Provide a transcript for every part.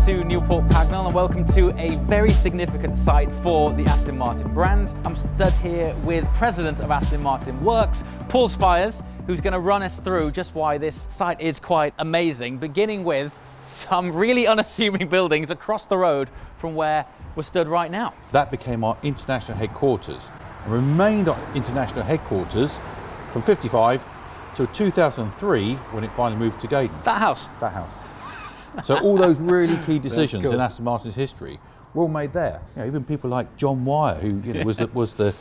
to Newport Pagnell and welcome to a very significant site for the Aston Martin brand. I'm stood here with President of Aston Martin Works, Paul Spires, who's going to run us through just why this site is quite amazing, beginning with some really unassuming buildings across the road from where we're stood right now. That became our international headquarters and remained our international headquarters from 55 till 2003 when it finally moved to Gaydon. That house? That house. So all those really key decisions in Aston Martin's history were all made there. You know, even people like John Wyer, who was the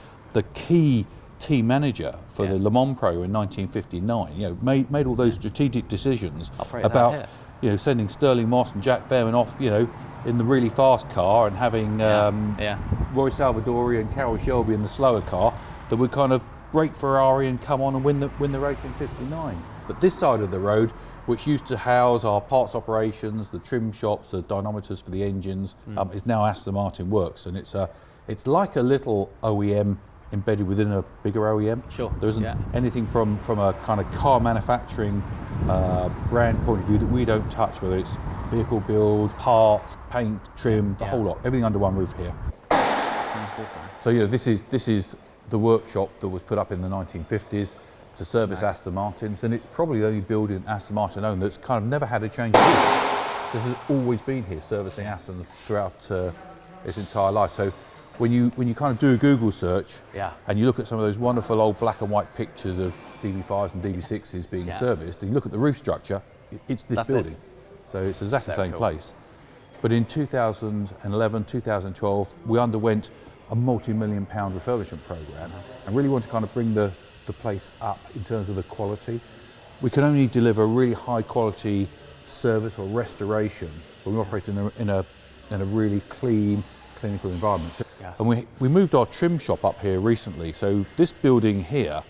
key team manager for the Le Mans Pro in 1959. Made all those strategic decisions about sending Sterling Moss and Jack Fairman off, in the really fast car and having Roy Salvadori and Carroll Shelby in the slower car that would kind of break Ferrari and come on and win the race in 59. But this side of the road, which used to house our parts operations, the trim shops, the dynamometers for the engines, is now Aston Martin Works, and it's like a little OEM embedded within a bigger OEM. Sure. There isn't anything from a kind of car manufacturing brand point of view that we don't touch, whether it's vehicle build, parts, paint, trim, the whole lot, everything under one roof here. Sounds good, man. So this is the workshop that was put up in the 1950s to service Aston Martins, and it's probably the only building Aston Martin owned that's kind of never had a change of use. This has always been here servicing Astons throughout its entire life. So when you kind of do a Google search and you look at some of those wonderful old black and white pictures of DB5s and DB6s being serviced, and you look at the roof structure, it's this building. So it's exactly the same place. But in 2011, 2012, we underwent a multi-million-pound refurbishment program and really want to kind of bring the place up in terms of the quality. We can only deliver really high quality service or restoration when we operate in a really clean, clinical environment. And we moved our trim shop up here recently. So this building here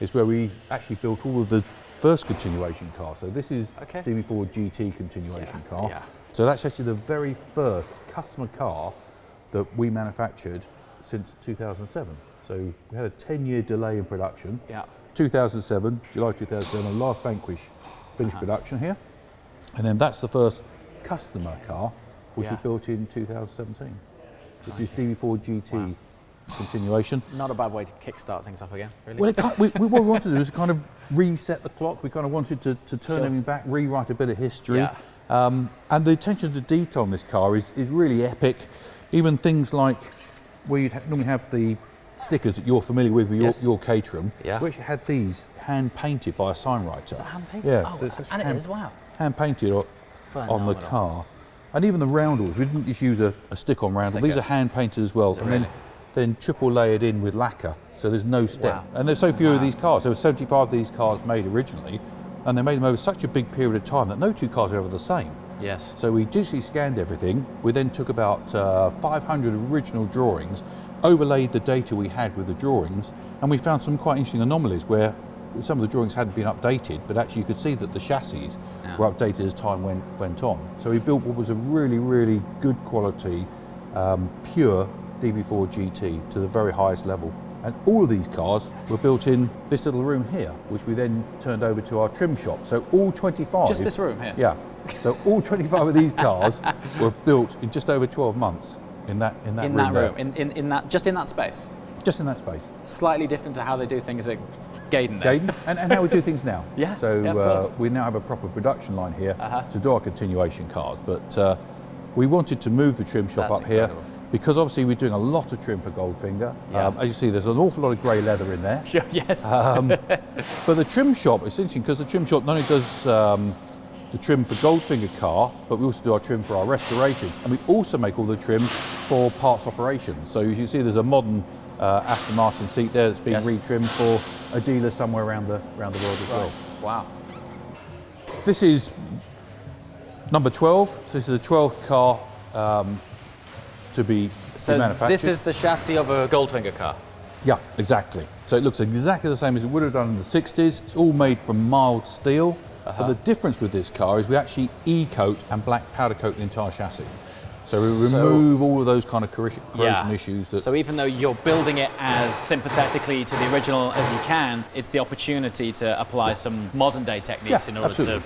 is where we actually built all of the first continuation cars. So this is DB4 GT continuation car. Yeah. So that's actually the very first customer car that we manufactured since 2007. So we had a 10-year delay in production. 2007, July 2007, last Vanquish finished production here. And then that's the first customer car, which we built in 2017, which is DB4 GT continuation. Not a bad way to kickstart things off again, really. Well, what we wanted to do is kind of reset the clock. We kind of wanted to turn everything back, rewrite a bit of history. And the attention to detail on this car is really epic. Even things like where you'd normally have the stickers that you're familiar with your Caterham, we actually had these hand painted by a sign writer. Is that hand painted? Yeah, oh, so it's and it is, wow. Hand painted on the car. And even the roundels, we didn't just use a stick-on roundel. These are hand painted as well, and then triple layered in with lacquer, so there's no step. Wow. And there's so few of these cars. There were 75 of these cars made originally, and they made them over such a big period of time that no two cars are ever the same. Yes. So we digitally scanned everything. We then took about 500 original drawings, overlaid the data we had with the drawings, and we found some quite interesting anomalies where some of the drawings hadn't been updated, but actually you could see that the chassis were updated as time went on. So we built what was a really, really good quality, pure DB4 GT to the very highest level. And all of these cars were built in this little room here, which we then turned over to our trim shop. So all 25... Just this room here? Yeah. So all 25 of these cars were built in just over 12 months in that room. Just in that space? Just in that space. Slightly different to how they do things at Gaydon. And how we do things now. So we now have a proper production line here to do our continuation cars. But we wanted to move the trim shop up here because obviously we're doing a lot of trim for Goldfinger. As you see, there's an awful lot of grey leather in there. Sure, yes. But the trim shop is interesting because the trim shop not only does the trim for Goldfinger car, but we also do our trim for our restorations, and we also make all the trim for parts operations. So as you see, there's a modern Aston Martin seat there that's being retrimmed for a dealer somewhere around the world as well. Wow. This is number 12. So this is the 12th car to be manufactured. This is the chassis of a Goldfinger car? Yeah, exactly. So it looks exactly the same as it would have done in the 60s. It's all made from mild steel. But the difference with this car is we actually e-coat and black powder coat the entire chassis. So we remove all of those kind of corrosion issues. So even though you're building it as sympathetically to the original as you can, it's the opportunity to apply some modern day techniques in order to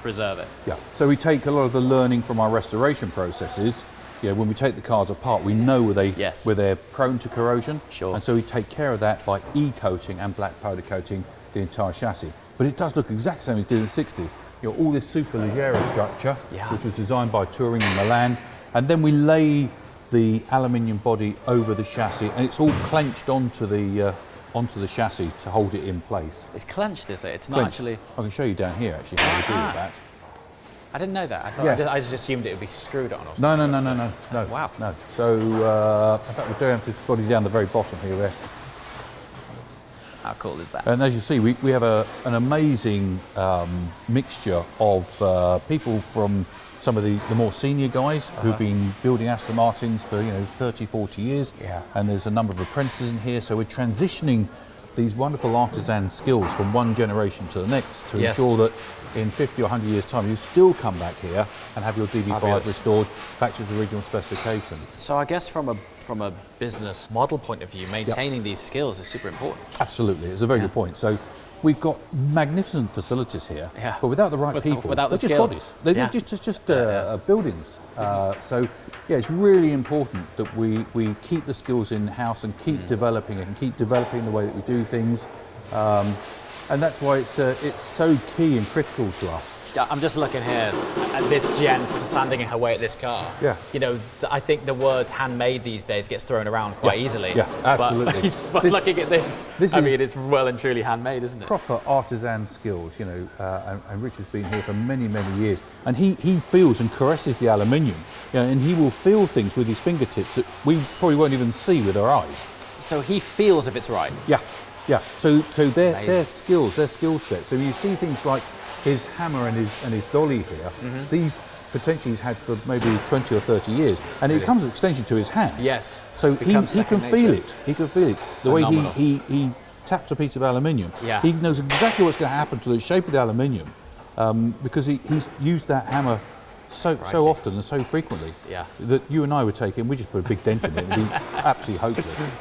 preserve it. Yeah. So we take a lot of the learning from our restoration processes. Yeah, when we take the cars apart, we know where they're prone to corrosion. Sure. And so we take care of that by e-coating and black powder coating the entire chassis. But it does look exactly the same as it did in the 60s. You know, all this superleggera structure, which was designed by Touring in Milan, and then we lay the aluminium body over the chassis, and it's all clenched onto the chassis to hold it in place. It's clenched, is it? It's not Clenched. actually... I can show you down here actually how we do that. I didn't know that. I just assumed it would be screwed on or something. No. Wow. No. So, in fact, we do have this body down the very bottom here. Where, how cool is that? and as you see, we have an amazing mixture of people from some of the more senior guys who've been building Aston Martins for 30, 40 years. Yeah. And there's a number of apprentices in here. So we're transitioning these wonderful artisan skills from one generation to the next to ensure that in 50 or 100 years' time, you still come back here and have your DB5 restored back to its original specification. So I guess from a business model point of view, maintaining these skills is super important. Absolutely, it's a very good point. So we've got magnificent facilities here, but without the right people, without they're the just skill. bodies. They're just buildings. So yeah, it's really important that we keep the skills in-house and keep developing it and keep developing the way that we do things. And that's why it's so key and critical to us. I'm just looking here at this gent standing away at this car. Yeah. You know, I think the words handmade these days gets thrown around quite easily. Yeah, absolutely. But looking at this I mean, it's well and truly handmade, isn't it? Proper artisan skills, and Richard's been here for many, many years. And he feels and caresses the aluminium, and he will feel things with his fingertips that we probably won't even see with our eyes. So he feels if it's right. Yeah. So their skills, their skill set. So you see things like his hammer and his dolly here. These potentially he's had for maybe 20 or 30 years, and it becomes an extension to his hand. Yes. So he can feel it. He can feel it. The way he taps a piece of aluminium. Yeah. He knows exactly what's going to happen to the shape of the aluminium because he's used that hammer so often and so frequently that you and I would take it and we just put a big dent in it. It'd be absolutely hopeless.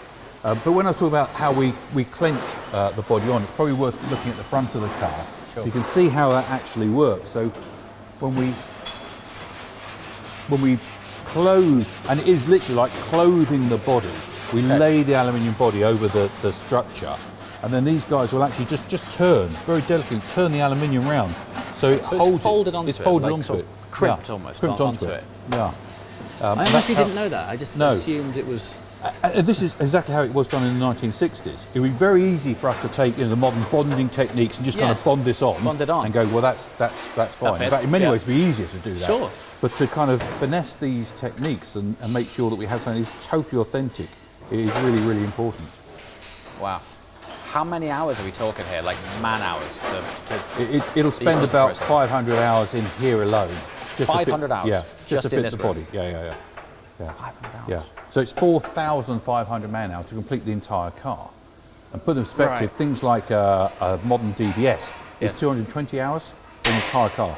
But when I talk about how we clench the body on, it's probably worth looking at the front of the car. So you can see how that actually works. So when we clothe, and it is literally like clothing the body, we lay the aluminium body over the structure, and then these guys will actually just turn, very delicately, turn the aluminium round. So it holds it's folded onto it. It's folded like onto it. Crimped almost. Crimped onto it. Yeah. I honestly didn't know that. I just assumed it was... This is exactly how it was done in the 1960s. It would be very easy for us to take the modern bonding techniques and just kind of bond this on, and go, well, that's fine. In fact, in many ways, it'd be easier to do that. Sure. But to kind of finesse these techniques and make sure that we have something that's totally authentic is really, really important. Wow. How many hours are we talking here? Like man hours? It'll spend about 500 hours in here alone. 500 hours? Yeah, just to fit the body. Yeah. 500 hours? Yeah. So it's 4,500 man hours to complete the entire car. And put in perspective, things like a modern DBS is 220 hours in the entire car.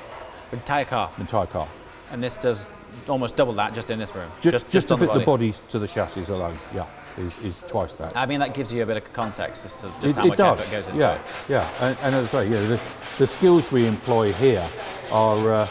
The entire car? The entire car. And this does almost double that just in this room? Just to fit the bodies to the chassis alone, is twice that. I mean, that gives you a bit of context as to just how much effort goes into it. Yeah. And as I say, the skills we employ here are,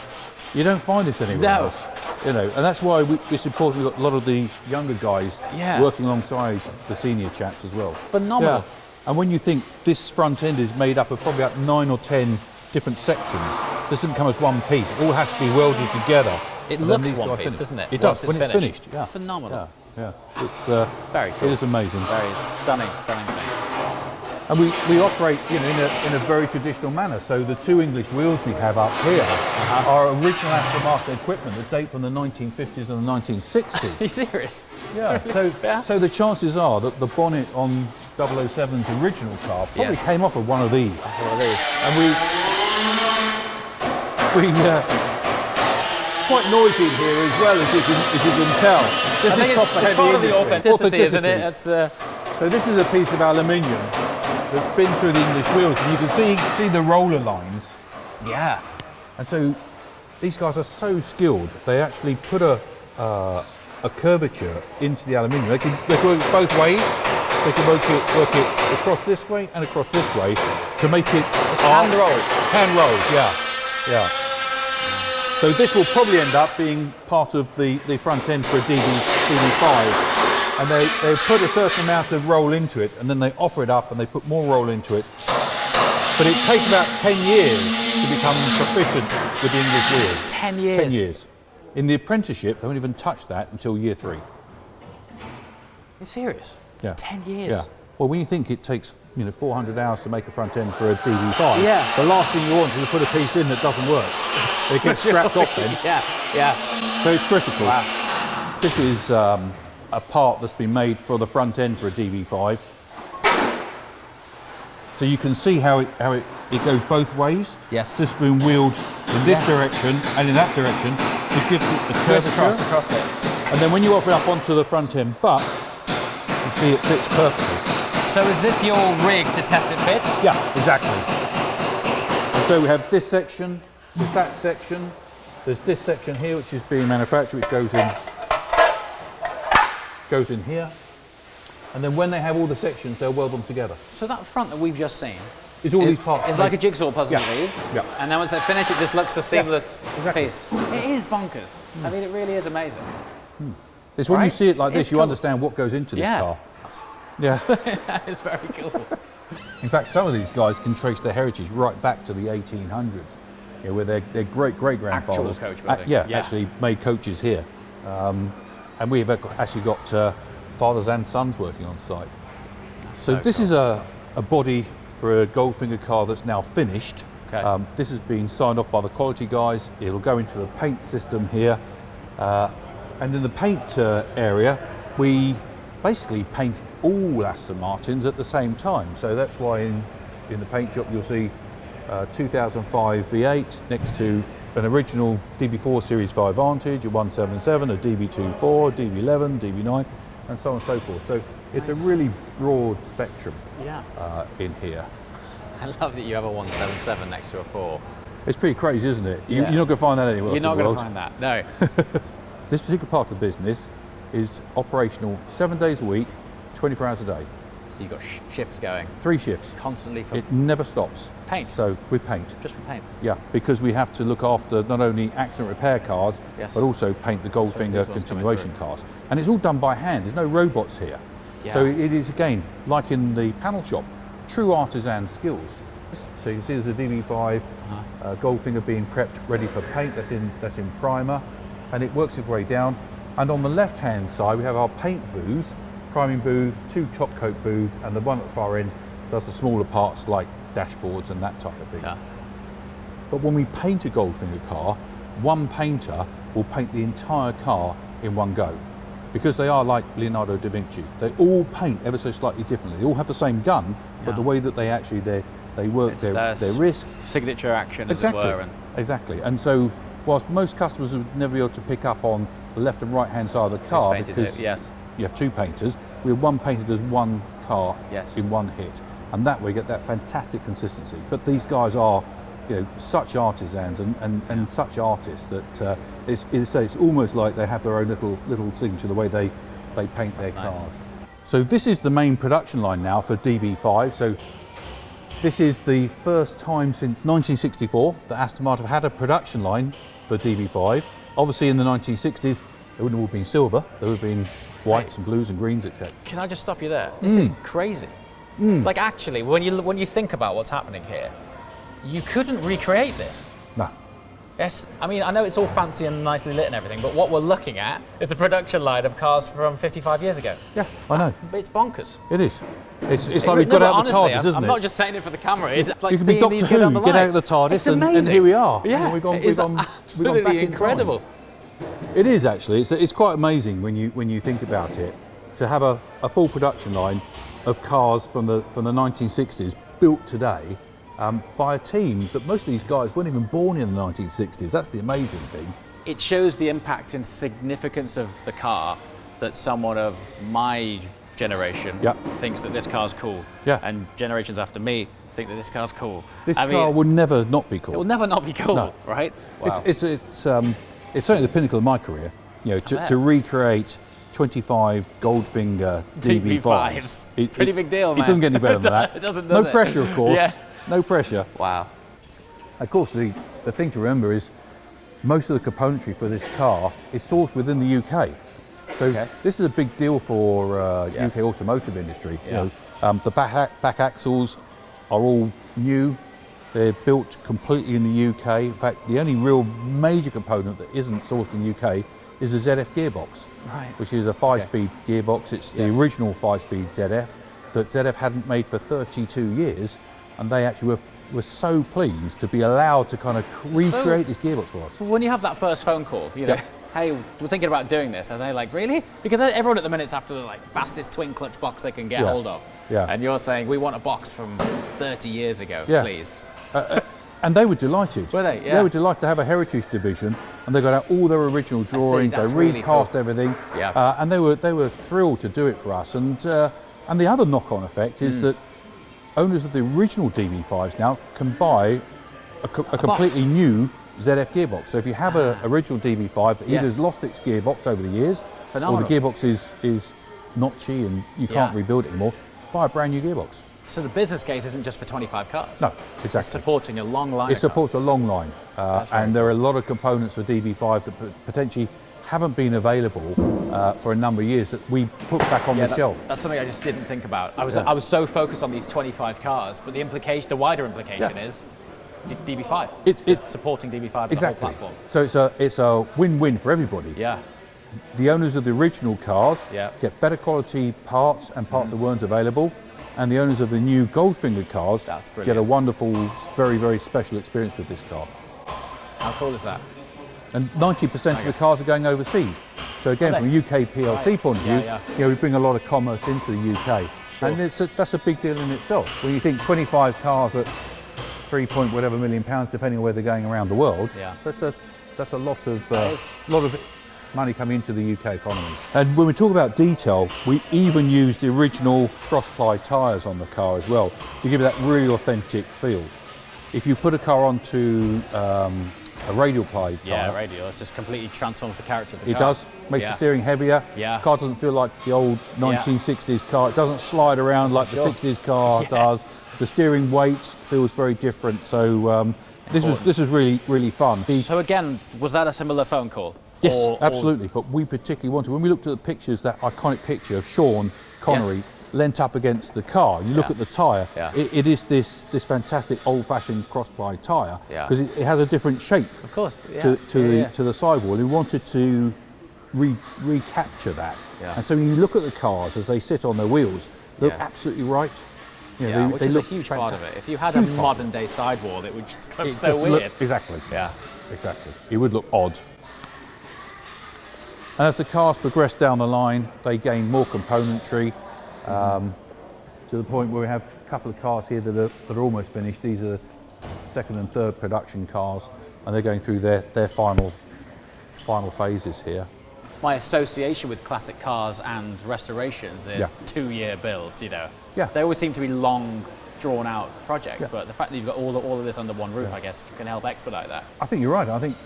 you don't find this anywhere else. And that's why it's important we've got a lot of the younger guys working alongside the senior chaps as well. Phenomenal. Yeah. And when you think this front end is made up of probably about 9 or 10 different sections, this doesn't come as one piece. It all has to be welded together. It looks one piece, doesn't it? It does, when it's finished. Yeah. Phenomenal. Yeah. It's very cool. It is amazing. Very stunning thing. And we operate, in a very traditional manner. So the 2 English wheels we have up here are original Aston Martin equipment that date from the 1950s and the 1960s. Are you serious? Yeah. So the chances are that the bonnet on 007's original car probably came off of one of these. And we quite noisy in here as well, as you can tell. This is part of the authenticity, isn't it? So this is a piece of aluminium that's been through the English wheels, and you can see the roller lines. Yeah. And so these guys are so skilled. They actually put a curvature into the aluminium. They can work it both ways. They can work it across this way and across this way to make it hand rolled. Hand rolled, yeah. So this will probably end up being part of the front end for a DB5. And they put a certain amount of roll into it, and then they offer it up and they put more roll into it. But it takes about 10 years to become proficient with the English wheel. 10 years? 10 years. In the apprenticeship, they won't even touch that until year 3. You're serious? Yeah. 10 years? Yeah. Well, when you think it takes 400 hours to make a front end for a DB5, yeah. the last thing you want is to put a piece in that doesn't work. It gets scrapped off then. Yeah. So it's critical. Wow. This is a part that's been made for the front end for a DB5. So you can see how it goes both ways. Yes. This has been wheeled in this direction and in that direction to give it the curvature. Across it. And then when you offer it up onto the front end butt, you see it fits perfectly. So is this your rig to test it fits? Yeah, exactly. And so we have this section, there's that section, there's this section here which is being manufactured, which goes in here. And then when they have all the sections, they'll weld them together. So that front that we've just seen, It's all these parts. it's like a jigsaw puzzle of these. Yeah. And then once they're finished, it just looks a seamless exactly. piece. It is bonkers. I mean, it really is amazing. It's when you Right? see it like this, It's you cool. understand what goes into this car. Yeah. That is very cool. In fact, some of these guys can trace their heritage right back to the 1800s, where their great-great-grandfathers Actual coach building. Yeah. actually made coaches here. And we've actually got fathers and sons working on site. So this is a body for a Goldfinger car that's now finished. Okay. This has been signed off by the quality guys. It'll go into the paint system here. And in the paint area, we basically paint all Aston Martins at the same time. So that's why in the paint shop you'll see 2005 V8 next to an original DB4 Series 5 Vantage, a 177, a DB24, DB11, DB9, and so on and so forth. So it's a really broad spectrum in here. I love that you have a 177 next to a 4. It's pretty crazy, isn't it? Yeah. You're not going to find that anywhere else You're in not the going world. to find that, no. This particular part of the business is operational 7 days a week, 24 hours a day. So you've got shifts going 3 shifts. constantly for It never stops. paint, So with paint. just for paint. Yeah, because we have to look after not only accident repair cars, Yes. but also paint the these Goldfinger ones coming continuation cars. And it's all done by hand, there's no robots here. So Yeah. it is, again, like in the panel shop, true artisan skills. So you can see there's a DB5 Goldfinger being prepped, ready for paint, that's in primer, and it works its way down. And on the left-hand side, we have our paint booths, priming booth, 2 top coat booths, and the one at the far end does the smaller parts like dashboards and that type of thing. Yeah. But when we paint a Goldfinger car, one painter will paint the entire car in one go. Because they are like Leonardo da Vinci. They all paint ever so slightly differently. They all have the same gun, but the way that they actually they work It's their risk. Signature action, Exactly. as it were. And Exactly. And so whilst most customers would never be able to pick up on the left and right hand side of the car painted because it, yes. you have 2 painters, we have one painter does one car Yes. in one hit. And that way you get that fantastic consistency. But these guys are such artisans and such artists that it's almost like they have their own little signature, the way they paint their nice. cars. So this is the main production line now for DB5. So this is the first time since 1964 that Aston Martin have had a production line for DB5. Obviously in the 1960s, they wouldn't have all been silver, they would have been whites and blues and greens, etc. Can I just stop you there? This is crazy. Like actually, when you think about what's happening here, you couldn't recreate this. No. Yes, I mean, I know it's all fancy and nicely lit and everything, but what we're looking at is a production line of cars from 55 years ago. Yeah, I know. It's bonkers. It is. It's like we've got out the TARDIS, isn't I'm it? not just saying it for the camera. It's like You could be seeing Doctor these go down Who, the get line. out of the TARDIS, It's and amazing. here we are. Yeah, we've gone it's back in absolutely time. incredible. It is actually. It's quite amazing when you think about it, to have a full production line of cars from the 1960s built today by a team that most of these guys weren't even born in the 1960s. That's the amazing thing. It shows the impact and significance of the car that someone of my generation thinks that this car's cool. Yeah. And generations after me think that this car's cool. This car will never not be cool. It will never not be cool, No. right? Wow. It's certainly the pinnacle of my career. To recreate 25 Goldfinger DB5s. DB5s. Pretty big deal, man. It doesn't get any better than that. It doesn't, No does it? pressure, of course. Yeah. No pressure. Wow. Of course, the thing to remember is most of the componentry for this car is sourced within the UK. So this is a big deal for UK automotive industry. Yeah. You know, the back axles are all new. They're built completely in the UK. In fact, the only real major component that isn't sourced in the UK is the ZF gearbox, which is a 5-speed gearbox. It's the original 5-speed ZF that ZF hadn't made for 32 years, and they actually were so pleased to be allowed to kind of recreate this gearbox for us. So when you have that first phone call, you know, hey, we're thinking about doing this, are they like, really? Because everyone at the minute's after the like fastest twin clutch box they can get hold of. And you're saying, we want a box from 30 years ago, please. And they were delighted. Were they? Yeah. They were delighted to have a heritage division, and they got out all their original drawings. They recast everything, and they were thrilled to do it for us. And the other knock-on effect is that owners of the original DB5s now can buy a completely new ZF gearbox. So if you have an original DB5 that either has lost its gearbox over the years, or the gearbox is notchy and you can't rebuild it anymore, buy a brand new gearbox. So the business case isn't just for 25 cars. No, exactly. It's supporting a long line. It supports a long line, and there are a lot of components for DB5 that potentially haven't been available for a number of years that we put back on the shelf. That's something I just didn't think about. I was so focused on these 25 cars, but the wider implication is DB5. It's supporting DB5 as a whole platform. So it's a win-win for everybody. Yeah. The owners of the original cars get better quality parts and parts that weren't available. And the owners of the new Goldfinger cars get a wonderful, very, very special experience with this car. How cool is that? And 90% of the cars are going overseas. So again, from a UK PLC point of view, you know, we bring a lot of commerce into the UK. And that's a big deal in itself. When you think 25 cars at £3 million, depending on where they're going around the world, that's a lot of money coming into the UK economy. And when we talk about detail, we even use the original cross-ply tyres on the car as well to give it that really authentic feel. If you put a car onto a radial ply tyre, radial, it just completely transforms the character of the car. It does, makes the steering heavier. The car doesn't feel like the old 1960s car. It doesn't slide around like the 60s car does. The steering weight feels very different. So this was really, really fun. So again, was that a similar phone call? Yes, absolutely. But we particularly wanted, when we looked at the pictures, that iconic picture of Sean Connery leant up against the car. You look at the tyre, it is this fantastic old-fashioned cross-ply tyre because it has a different shape to the sidewall. We wanted to recapture that. And so when you look at the cars as they sit on their wheels, they look absolutely right. You know, which is a huge part of it. If you had a modern-day sidewall, it would just look so weird. Exactly. Exactly. It would look odd. And as the cars progress down the line, they gain more componentry to the point where we have a couple of cars here that are almost finished. These are second and third production cars, and they're going through their final phases here. My association with classic cars and restorations is 2-year builds, you know. They always seem to be long, drawn-out projects, but the fact that you've got all of this under one roof, I guess, can help expedite that. I think you're right. I think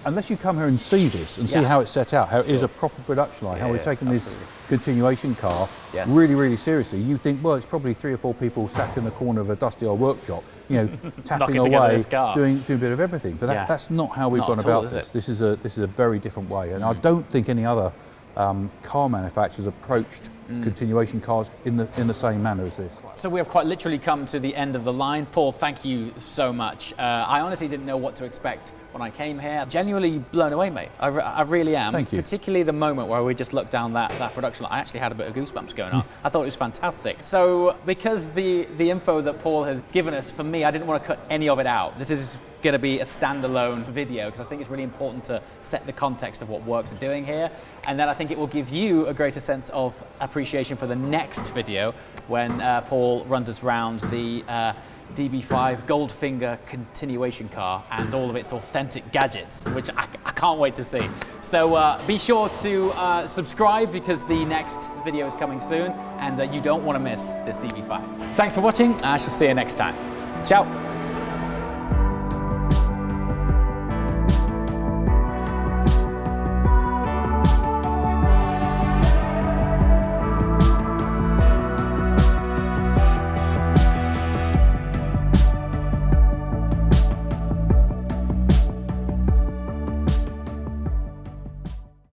unless you come here and see this and see how it's set out, how it is a proper production line, how we're taking this continuation car really, really seriously, you think, well, it's probably 3 or 4 people sat in the corner of a dusty old workshar, you know, tapping away, doing a bit of everything. But that's not how we've gone about this. This is a very different way, and I don't think any other car manufacturers approached continuation cars in the same manner as this. So we have quite literally come to the end of the line. Paul, thank you so much. I honestly didn't know what to expect when I came here. Genuinely blown away, mate. I really am. Thank you. Particularly the moment where we just looked down that production line. I actually had a bit of goosebumps going on. I thought it was fantastic. So because the info that Paul has given us, for me, I didn't want to cut any of it out. This is going to be a standalone video because I think it's really important to set the context of what Works are doing here, and then I think it will give you a greater sense of appreciation for the next video when Paul runs us round the DB5 Goldfinger continuation car and all of its authentic gadgets, which I can't wait to see. So be sure to subscribe because the next video is coming soon and you don't want to miss this DB5. Thanks for watching. I shall see you next time. Ciao.